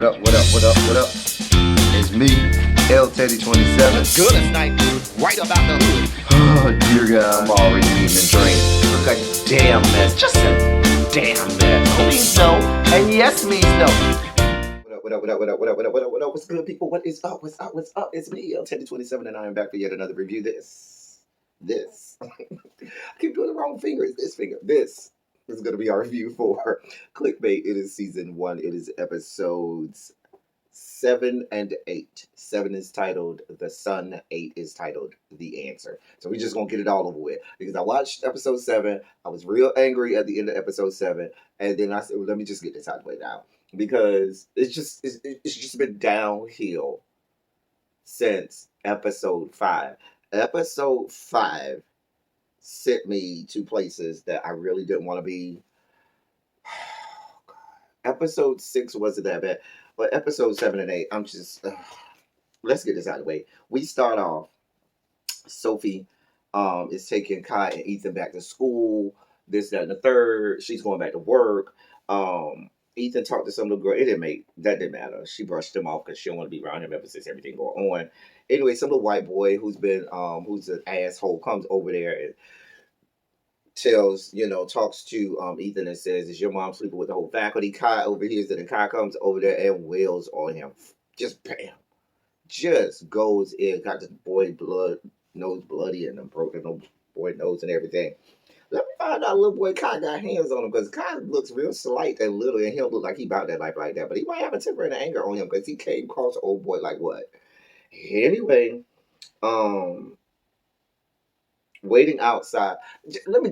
What up, what up, what up, what up? It's me, L Teddy 27. What's good? It's night right about the hood. Oh, dear God. I'm already eating and drinking. Look a damn mess. Just a damn mess. No means no, and yes means no. What up, what up, what up, what up, what up, what up, what up? What's good, people? What is up? What's up? What's up? It's me, L Teddy 27, and I am back for yet another review. This. I keep doing the wrong finger. It's this finger. This is going to be our review for Clickbait. It is season 1. It is episodes 7 and 8. 7 is titled The Sun, 8 is titled The Answer. So we're just gonna get it all over with. Because I watched episode 7, I was real angry at the end of episode 7, and then I said, well, let me just get this out of the way now. Because it's just been downhill since episode 5. Episode 5 sent me to places that I really didn't want to be. Episode 6 wasn't that bad. But episode 7 and 8, I'm just, let's get this out of the way. We start off, Sophie is taking Kai and Ethan back to school, this, that, and the third. She's going back to work. Ethan talked to some little girl. That didn't matter. She brushed him off because she don't want to be around him ever since everything going on. Anyway, some little white boy who's an asshole comes over there and talks to Ethan and says, "Is your mom sleeping with the whole faculty?" Kai overhears it, and Kai comes over there and wails on him. Just bam, just goes in. Got this boy nose bloody and a broken boy nose and everything. Let me find out, little boy Kai got hands on him because Kai looks real slight and little, and he don't look like he about that life like that. But he might have a temper and anger on him because he came across an old boy like what? Anyway, waiting outside. Let me,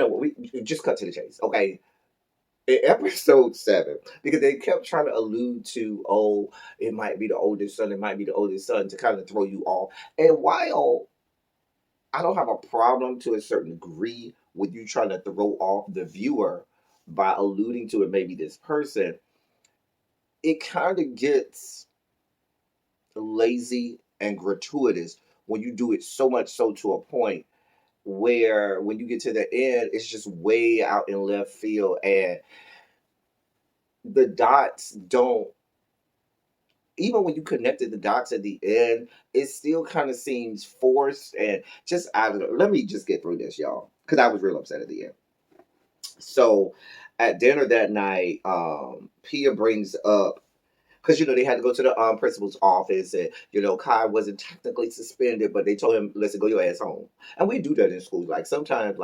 we just cut to the chase, okay? In episode 7, because they kept trying to allude to, oh, it might be the oldest son, to kind of throw you off. And while I don't have a problem to a certain degree with you trying to throw off the viewer by alluding to it, maybe this person, it kind of gets lazy and gratuitous when you do it so much so to a point where when you get to the end, it's just way out in left field, and the dots don't, even when you connected the dots at the end, it still kind of seems forced and just, I don't know. Let me just get through this, y'all, because I was real upset at the end. So at dinner that night, Pia brings up, because they had to go to the principal's office, and Kai wasn't technically suspended, but they told him, "Listen, go your ass home." And we do that in schools. Like sometimes,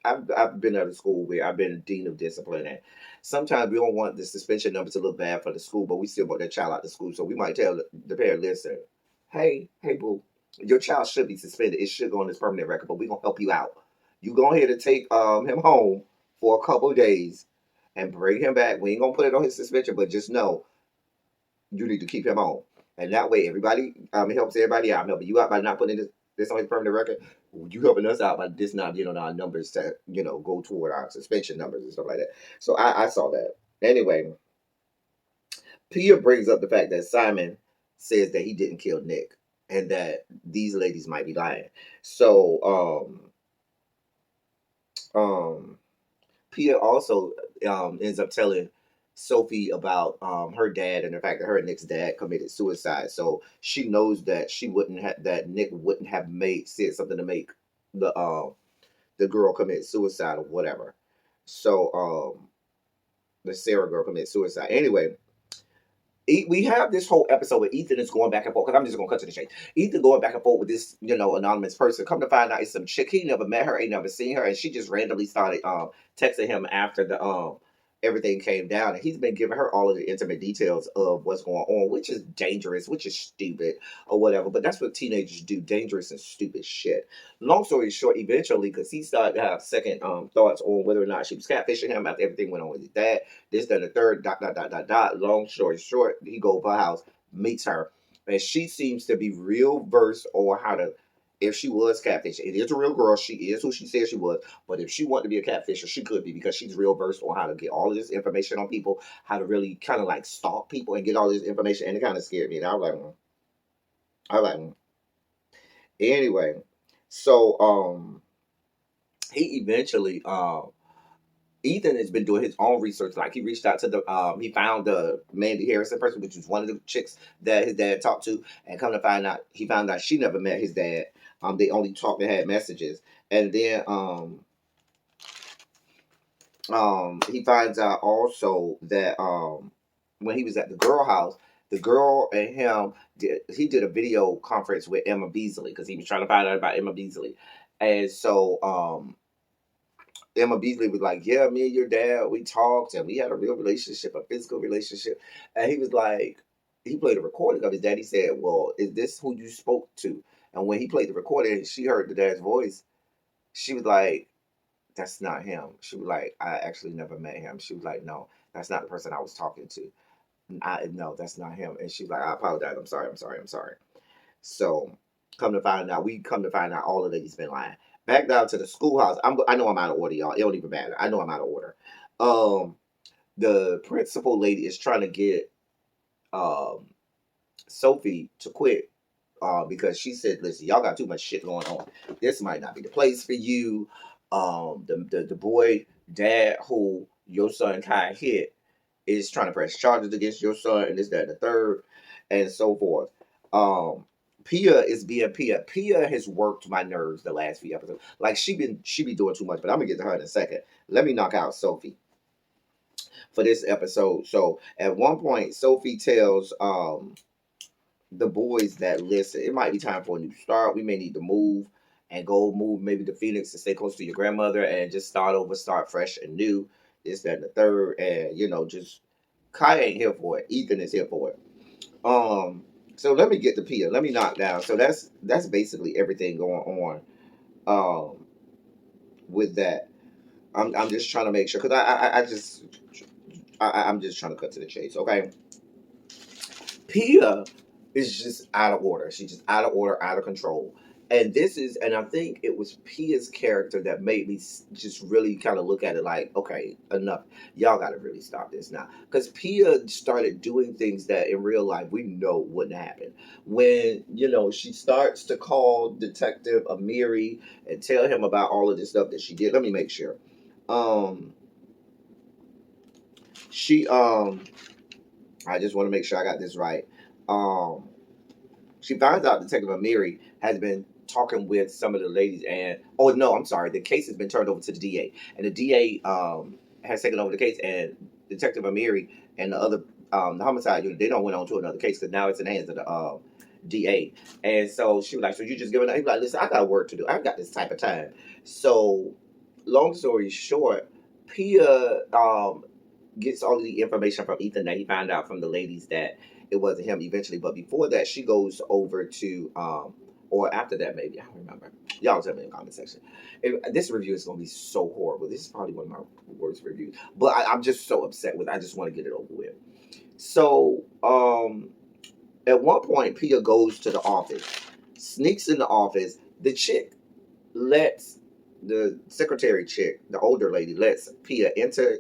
I've been at a school where I've been dean of discipline, and sometimes we don't want the suspension numbers to look bad for the school, but we still want that child out of school. So we might tell the parent, "Listen, hey, boo, your child should be suspended. It should go on this permanent record, but we're gonna help you out. You go ahead and take him home for a couple of days and bring him back. We ain't gonna put it on his suspension, but just know you need to keep him on." And that way, everybody, it helps everybody out. I'm helping you out by not putting this on his permanent record. You helping us out by this not getting on our numbers to, go toward our suspension numbers and stuff like that. So I saw that. Anyway, Pia brings up the fact that Simon says that he didn't kill Nick and that these ladies might be lying. So, Pia also ends up telling Sophie about her dad and the fact that her and Nick's dad committed suicide. So she knows that Nick wouldn't have said something to make the girl commit suicide or whatever. So the Sarah girl commit suicide. Anyway, we have this whole episode where Ethan is going back and forth, because I'm just gonna cut to the chase. Ethan going back and forth with this, anonymous person. Come to find out, it's some chick. He never met her, ain't never seen her, and she just randomly started texting him after the everything came down, and he's been giving her all of the intimate details of what's going on, which is dangerous, which is stupid, or whatever. But that's what teenagers do: dangerous and stupid shit. Long story short, eventually, because he started to have second thoughts on whether or not she was catfishing him after everything went on with his dad, this, that, and the third, dot, dot, dot, dot, dot. Long story short, he goes to her house, meets her, and she seems to be real versed on how to, if she was catfishing. It is a real girl. She is who she says she was. But if she wanted to be a catfisher, she could be, because she's real versed on how to get all of this information on people, how to really kind of like stalk people and get all this information. And it kind of scared me. And I was like, Anyway, so he eventually Ethan has been doing his own research. Like he reached out to he found the Mandy Harrison person, which was one of the chicks that his dad talked to, and come to find out, he found out she never met his dad. They only talked and had messages, and then he finds out also that when he was at the girl house, the girl and him did a video conference with Emma Beasley because he was trying to find out about Emma Beasley, and so Emma Beasley was like, "Yeah, me and your dad, we talked and we had a real relationship, a physical relationship." And he was like, he played a recording of his dad. He said, "Well, is this who you spoke to?" And when he played the recording, and she heard the dad's voice. She was like, "That's not him." She was like, "I actually never met him." She was like, "No, that's not the person I was talking to. No, that's not him." And she's like, "I apologize. I'm sorry. I'm sorry. I'm sorry." So we come to find out all of these been lying. Back down to the schoolhouse. I know I'm out of order, y'all. It don't even matter. I know I'm out of order. Um, the principal lady is trying to get um Sophie to quit because she said, "Listen, y'all got too much shit going on. This might not be the place for you." The boy dad who your son Kai hit is trying to press charges against your son, and this, that, and the third, and so forth. Um, Pia is being Pia. Pia has worked my nerves the last few episodes. Like she be doing too much, but I'm gonna get to her in a second. Let me knock out Sophie for this episode. So at one point, Sophie tells the boys that, listen, it might be time for a new start. We may need to move and go move maybe to Phoenix to stay close to your grandmother and just start over, start fresh and new. This, that, and the third, and just Kai ain't here for it. Ethan is here for it. So let me get to Pia. Let me knock down. So that's basically everything going on with that. I'm just trying to make sure because I'm just trying to cut to the chase. Okay, Pia is just out of order. She's just out of order, out of control. And I think it was Pia's character that made me just really kind of look at it like, okay, enough. Y'all got to really stop this now. Because Pia started doing things that in real life we know wouldn't happen. When, she starts to call Detective Amiri and tell him about all of this stuff that she did. Let me make sure. She, I just want to make sure I got this right. Um, she finds out Detective Amiri has been talking with some of the ladies, and oh no, I'm sorry, the case has been turned over to the DA, and the DA has taken over the case, and Detective Amiri and the other the homicide unit, they don't went on to another case because now it's in the hands of the DA. And so she was like, "So you just giving up?" He was like, "Listen, I got work to do. I've got this type of time." So long story short, Pia gets all of the information from Ethan that he found out from the ladies that it wasn't him eventually. But before that, she goes over to, or after that, maybe, I don't remember. Y'all tell me in the comment section. This review is going to be so horrible. This is probably one of my worst reviews. But I'm just so upset with it. I just want to get it over with. So, at one point, Pia goes to the office, sneaks in the office. The chick lets the secretary chick, the older lady, lets Pia enter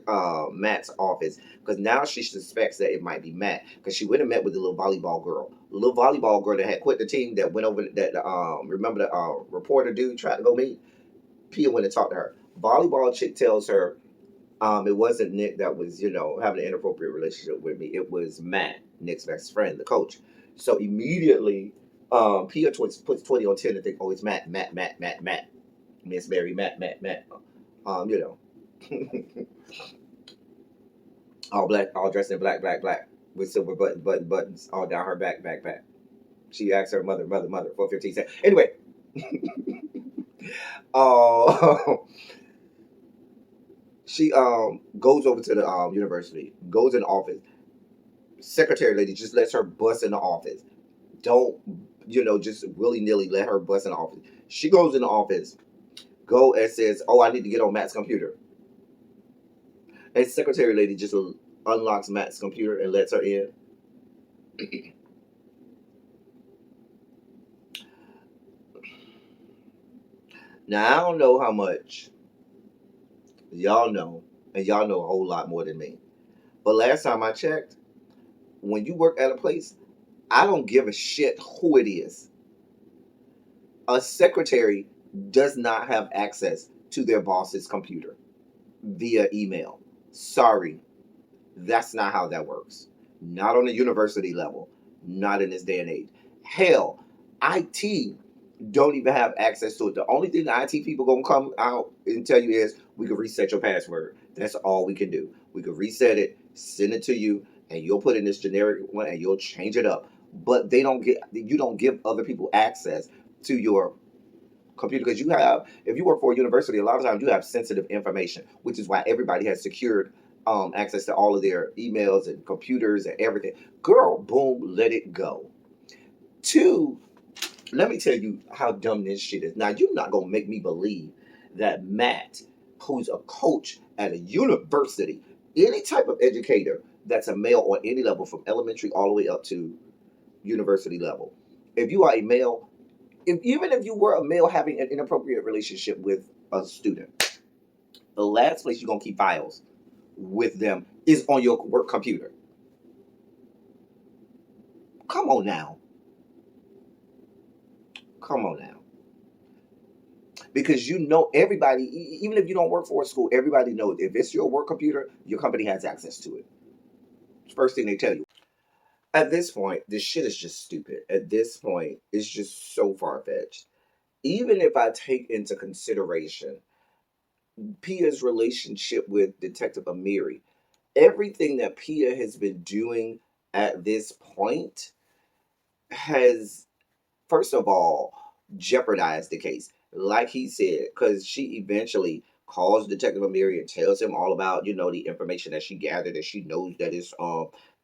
Matt's office because now she suspects that it might be Matt because she went and met with the little volleyball girl. The little volleyball girl that had quit the team that went over that remember the reporter dude tried to go meet? Pia went and talked to her. Volleyball chick tells her it wasn't Nick that was, having an inappropriate relationship with me. It was Matt, Nick's best friend, the coach. So immediately, Pia puts 20 on 10 and think, oh, it's Matt, Matt, Matt, Matt, Matt. Miss Mary, Matt, Matt, Matt. You know, all black, all dressed in black, black, black, with silver buttons all down her back, back, back. She asked her mother, mother, mother, for 15 cents. Anyway, uh, she goes over to the university, goes in the office. Secretary lady just lets her bust in the office. Don't, just willy nilly let her bust in the office. She goes in the office, go and says, "Oh, I need to get on Matt's computer." And secretary lady just unlocks Matt's computer and lets her in. Now I don't know how much y'all know, and y'all know a whole lot more than me. But last time I checked, when you work at a place, I don't give a shit who it is. A secretary does not have access to their boss's computer. via email. Sorry, that's not how that works. Not on a university level. Not in this day and age. Hell, IT don't even have access to it. The only thing the IT people gonna come out and tell you is we can reset your password. That's all we can do. We can reset it, send it to you, and you'll put in this generic one and you'll change it up. But they don't get you don't give other people access to your computer because you have if you work for a university a lot of times you have sensitive information, which is why everybody has secured access to all of their emails and computers and everything. Girl, boom, let it go. Two, let me tell you how dumb this shit is. Now you're not gonna make me believe that Matt, who's a coach at a university, any type of educator that's a male on any level from elementary all the way up to university level, if you are a male, even if you were a male having an inappropriate relationship with a student, the last place you're gonna keep files with them is on your work computer. Come on now. Come on now. Because you know everybody, even if you don't work for a school, everybody knows if it's your work computer, your company has access to it. First thing they tell you. At this point, this shit is just stupid. At this point, it's just so far fetched. Even if I take into consideration Pia's relationship with Detective Amiri, everything that Pia has been doing at this point has, first of all, jeopardized the case. Like he said, because she eventually calls Detective Amiri and tells him all about, the information that she gathered, that she knows that it's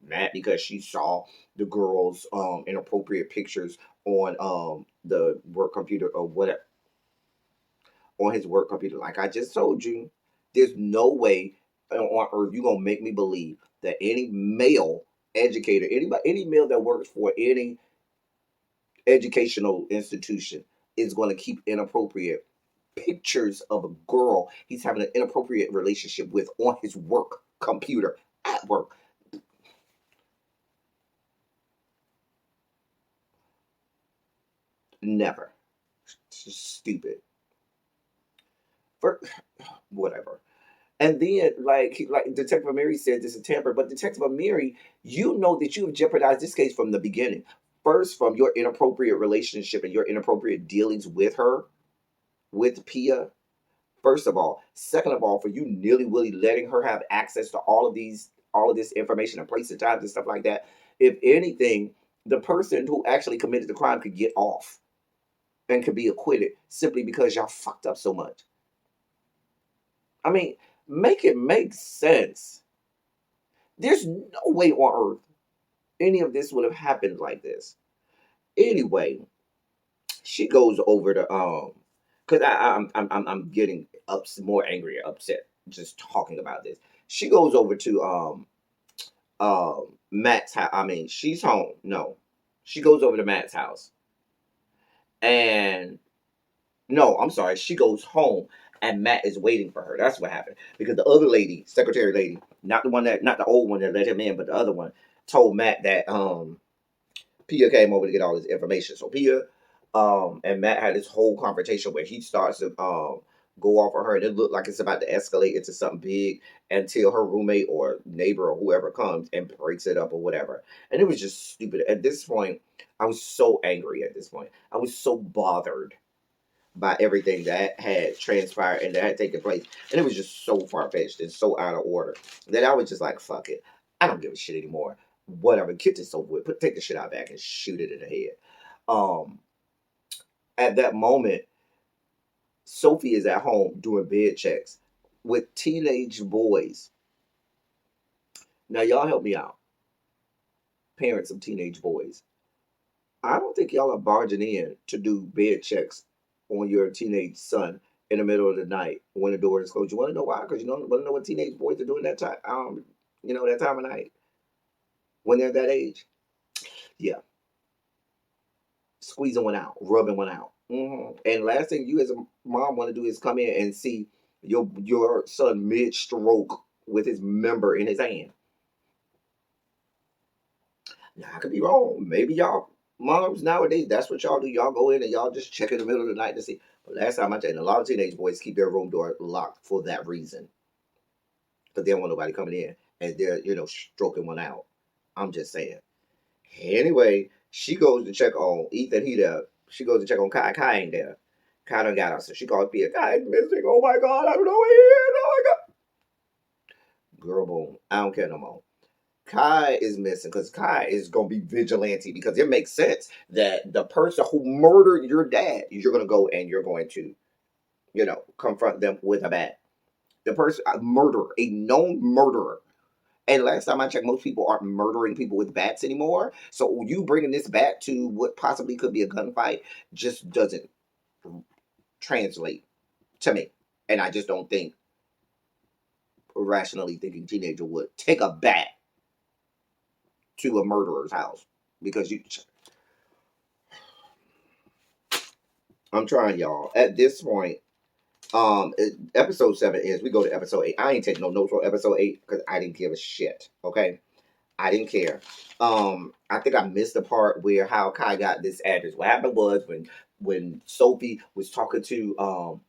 Matt because she saw the girls inappropriate pictures on the work computer or whatever, on his work computer. Like I just told you, there's no way on earth you're gonna make me believe that any male educator, any male that works for any educational institution is going to keep inappropriate pictures of a girl he's having an inappropriate relationship with on his work computer at work. Never. It's just stupid. For whatever. And then, like Detective Amiri said, this is tamper. But Detective Amiri, you know that you have jeopardized this case from the beginning. First, from your inappropriate relationship and your inappropriate dealings with her, with Pia. First of all, second of all, for you nilly willy letting her have access to all of this information and place and times and stuff like that. If anything, the person who actually committed the crime could get off and could be acquitted simply because y'all fucked up so much. I mean, make it make sense. There's no way on earth any of this would have happened like this. Anyway, she goes over to because I'm getting more angry, upset just talking about this. She goes over to Matt's house. I mean, she's home. No, she goes over to Matt's house, and no, I'm sorry, she goes home, and Matt is waiting for her. That's what happened because the other lady, secretary lady, not the old one that let him in, but the other one, told Matt that Pia came over to get all this information. So Pia and Matt had this whole confrontation where he starts to go off on her, and it looked like it's about to escalate into something big until her roommate or neighbor or whoever comes and breaks it up or whatever. And it was just stupid. At this point, I was so angry at this point. I was so bothered by everything that had transpired and that had taken place. And it was just so far fetched and so out of order that I was just like, fuck it. I don't give a shit anymore. Whatever. Get this over with. Take the shit out back and shoot it in the head. Um, at that moment, Sophie is at home doing bed checks with teenage boys. Now, y'all help me out. Parents of teenage boys. I don't think y'all are barging in to do bed checks on your teenage son in the middle of the night when the door is closed. You want to know why? Because you don't want to know what teenage boys are doing that time. That time of night when they're that age. Yeah, squeezing one out, rubbing one out. And last thing you as a mom want to do is come in and see your son mid stroke with his member in his hand. Now I could be wrong. Maybe y'all moms nowadays that's what y'all do. Y'all go in and y'all just check in the middle of the night to see. But last time I checked, a lot of teenage boys keep their room door locked for that reason. because they don't want nobody coming in and they're, stroking one out. I'm just saying. Anyway, she goes to check on Ethan. He there. She goes to check on Kai. Kai ain't there. Kai done got out. So she calls Pia. Kai is missing. Oh my God. I don't know where he is. Oh my God. Girl, boom. I don't care no more. Kai is missing because Kai is going to be vigilante because it makes sense that the person who murdered your dad, you're going to go and you're going to, confront them with a bat. The person, a murderer, a known murderer. And last time I checked, most people aren't murdering people with bats anymore. So you bringing this bat to what possibly could be a gunfight just doesn't translate to me. And I just don't think a rationally thinking teenager would take a bat to a murderer's house because I'm trying, y'all. At this point, episode 7 is we go to episode 8. I ain't taking no notes on episode 8 because I didn't give a shit. Okay, I didn't care. I think I missed the part where how Kai got this address. What happened was when Sophie was talking to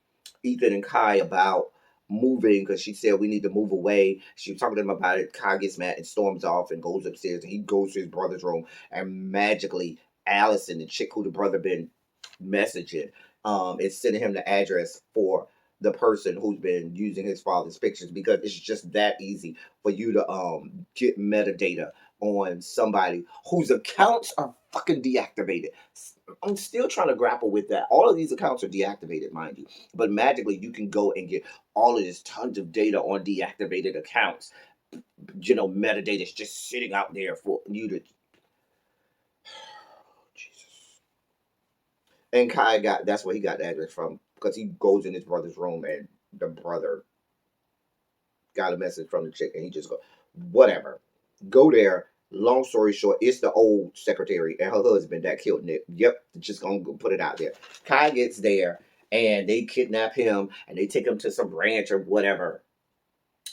Ethan and Kai about moving because she said we need to move away. She was talking to him about it. Kai gets mad and storms off and goes upstairs and he goes to his brother's room and magically Allison, the chick who the brother been messaging, is sending him the address for the person who's been using his father's pictures because it's just that easy for you to get metadata on somebody whose accounts are fucking deactivated. I'm still trying to grapple with that. All of these accounts are deactivated, mind you, but magically you can go and get all of this tons of data on deactivated accounts. Metadata is just sitting out there for you to. Jesus. And Kai that's where he got the address from because he goes in his brother's room and the brother got a message from the chick and he just go, whatever. Go there. Long story short, it's the old secretary and her husband that killed Nick. Yep, just gonna put it out there. Kai gets there and they kidnap him and they take him to some ranch or whatever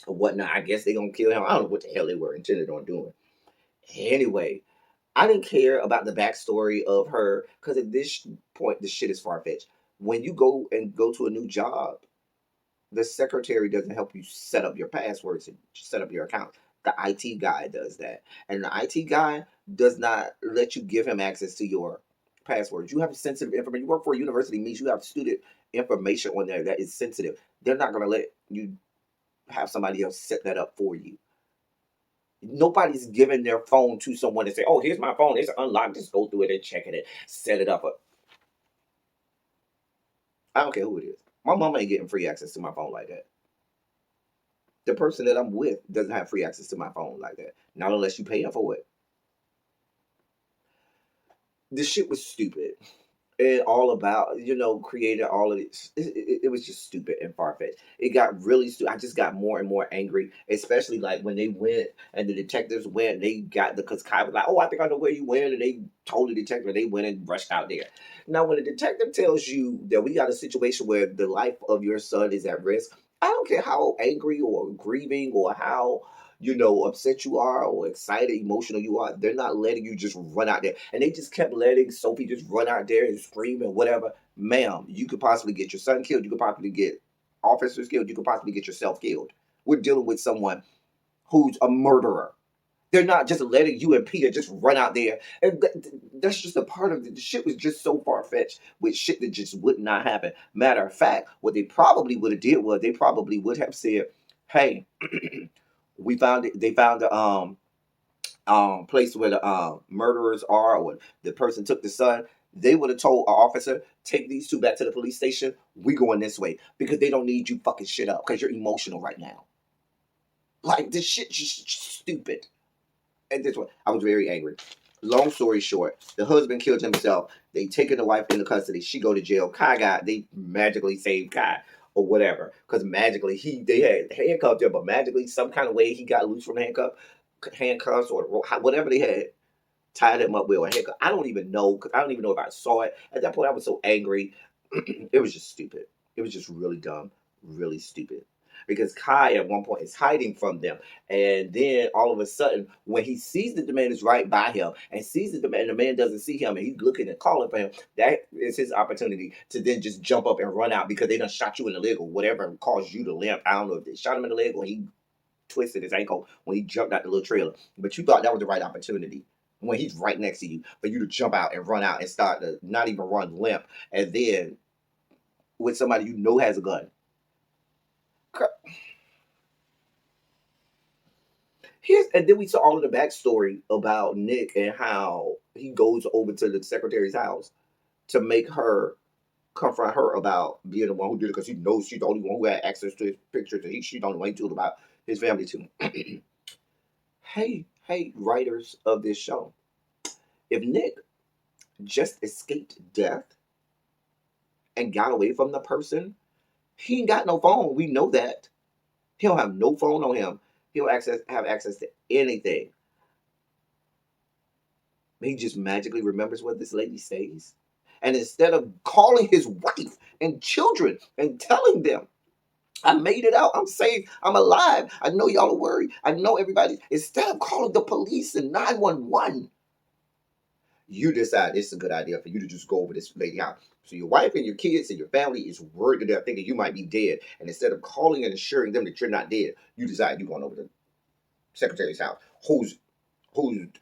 or whatnot. I guess they gonna kill him. I don't know what the hell they were intended on doing. Anyway, I didn't care about the backstory of her because at this point, the shit is far fetched. When you go to a new job, the secretary doesn't help you set up your passwords and set up your account. The IT guy does that. And the IT guy does not let you give him access to your passwords. You have sensitive information. You work for a university means you have student information on there that is sensitive. They're not going to let you have somebody else set that up for you. Nobody's giving their phone to someone and say, oh, here's my phone. It's unlocked. Just go through it and check it, set it up. I don't care who it is. My mama ain't getting free access to my phone like that. The person that I'm with doesn't have free access to my phone like that. Not unless you pay them for it. This shit was stupid. And all about, creating all of this. It was just stupid and far-fetched. It got really stupid. I just got more and more angry, especially like when they went and the detectives went, they got because Kai was like, oh, I think I know where you went. And they told the detective, they went and rushed out there. Now, when the detective tells you that we got a situation where the life of your son is at risk, I don't care how angry or grieving or how upset you are or excited, emotional you are, they're not letting you just run out there. And they just kept letting Sophie just run out there and scream and whatever. Ma'am, you could possibly get your son killed. You could possibly get officers killed. You could possibly get yourself killed. We're dealing with someone who's a murderer. They're not just letting you and Peter just run out there. And that's just a part of it. The shit was just so far-fetched with shit that just would not happen. Matter of fact, what they probably would have did was they probably would have said, hey, we found it. They found the place where the murderers are, or the person took the son. They would have told an officer, take these two back to the police station. We going this way because they don't need you fucking shit up because you're emotional right now. Like this shit just stupid. And this one, I was very angry. Long story short, the husband killed himself. They taken the wife into custody. She go to jail. They magically saved Kai or whatever. Because magically they had handcuffed him, but magically some kind of way he got loose from handcuffs or whatever they had, tied him up with a handcuff. I don't even know because I don't even know if I saw it. At that point, I was so angry. It was just stupid. It was just really dumb, really stupid. Because Kai at one point is hiding from them. And then all of a sudden, when he sees that the man is right by him and sees that the man doesn't see him and he's looking and calling for him, that is his opportunity to then just jump up and run out because they done shot you in the leg or whatever caused you to limp. I don't know if they shot him in the leg or he twisted his ankle when he jumped out the little trailer. But you thought that was the right opportunity when he's right next to you for you to jump out and run out and start to not even run limp, and then with somebody you know has a gun. And then we saw all of the backstory about Nick and how he goes over to the secretary's house to make her confront her about being the one who did it because he knows she's the only one who had access to his pictures and she's the only one he told about his family too. Hey, writers of this show, if Nick just escaped death and got away from the person, he ain't got no phone. We know that. He don't have no phone on him. He don't have access to anything. He just magically remembers where this lady stays. And instead of calling his wife and children and telling them, I made it out, I'm safe, I'm alive, I know y'all are worried, I know everybody, instead of calling the police and 911, you decide it's a good idea for you to just go over this lady house. So your wife and your kids and your family is worried to death thinking you might be dead. And instead of calling and assuring them that you're not dead, you decide you're going over to the secretary's house, whose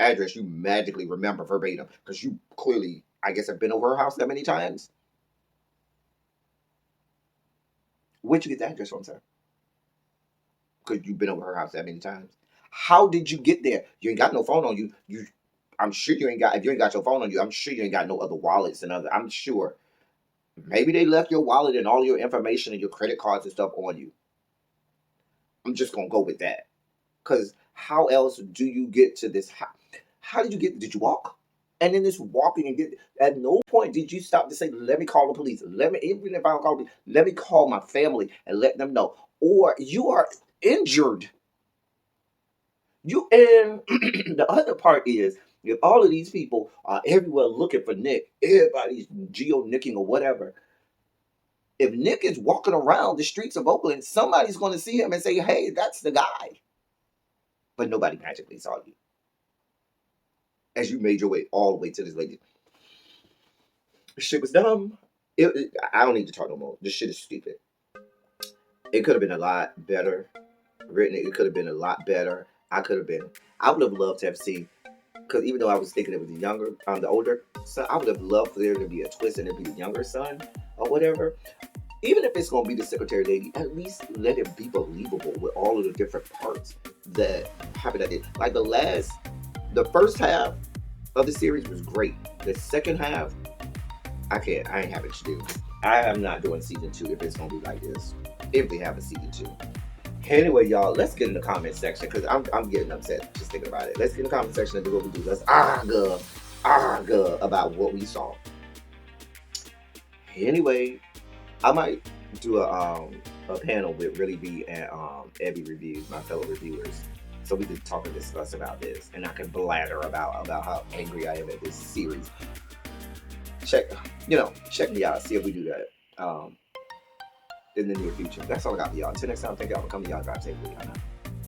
address you magically remember verbatim because you clearly, I guess, have been over her house that many times. Where'd you get the address from, sir? Because you've been over her house that many times. How did you get there? You ain't got no phone on you. I'm sure you ain't got. If you ain't got your phone on you, I'm sure you ain't got no other wallets and other. I'm sure. Maybe they left your wallet and all your information and your credit cards and stuff on you. I'm just gonna go with that. Because how else do you get to this? How did you get? Did you walk? And in this walking and get, at no point did you stop to say, "Let me call the police. Let me, even if I don't call the police, let me call my family and let them know." Or you are injured. You and the other part is, if all of these people are everywhere looking for Nick, everybody's geo-nicking or whatever. If Nick is walking around the streets of Oakland, somebody's going to see him and say, "Hey, that's the guy." But nobody magically saw you as you made your way all the way to this lady. This shit was dumb. I don't need to talk no more. This shit is stupid. It could have been a lot better written. It could have been a lot better. I would have loved to have seen, because even though I was thinking it was the older son, I would have loved for there to be a twist and it be the younger son or whatever. Even if it's going to be the secretary lady, at least let it be believable with all of the different parts that happened. Like the first half of the series was great. The second half, I ain't having to do. I am not doing season 2 if it's going to be like this. If we have a season 2. Anyway, y'all, let's get in the comment section because I'm getting upset just thinking about it. Let's get in the comment section and do what we do. Let's argue about what we saw. Anyway, I might do a panel with Really B and Ebby Reviews, my fellow reviewers, so we can talk and discuss about this, and I can blather about how angry I am at this series. Check me out. See if we do that in the near future. That's all I got for y'all. Until next time, thank y'all for coming. Y'all drive safely.